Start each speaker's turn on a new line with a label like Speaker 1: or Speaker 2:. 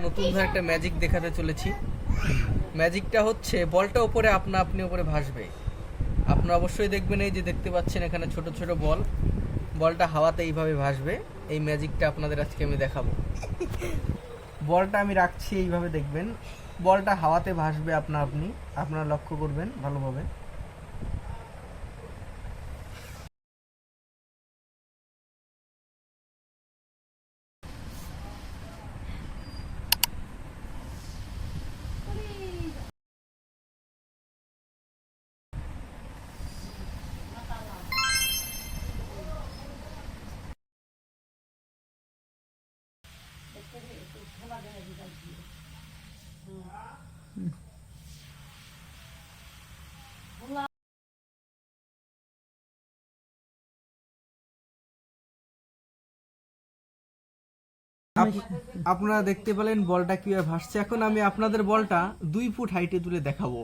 Speaker 1: নতুন ধর একটা ম্যাজিক দেখাতে চলেছি। ম্যাজিকটা হচ্ছে বলটা উপরে আপনি উপরে ভাসবে। আপনারা অবশ্যই দেখবেন, এই যে দেখতে পাচ্ছেন এখানে ছোট ছোট বলটা হাওয়াতে এইভাবে ভাসবে। এই ম্যাজিকটা আপনাদের আজকে আমি দেখাবো। বলটা আমি রাখছি এইভাবে, দেখবেন বলটা হাওয়াতে ভাসবে আপনারা লক্ষ্য করবেন ভালোভাবে। আপনারা দেখতে পেলেন বলটা কিভাবে ভাসছে। এখন আমি আপনাদের বলটা 2 ফুট হাইটে তুলে দেখাবো।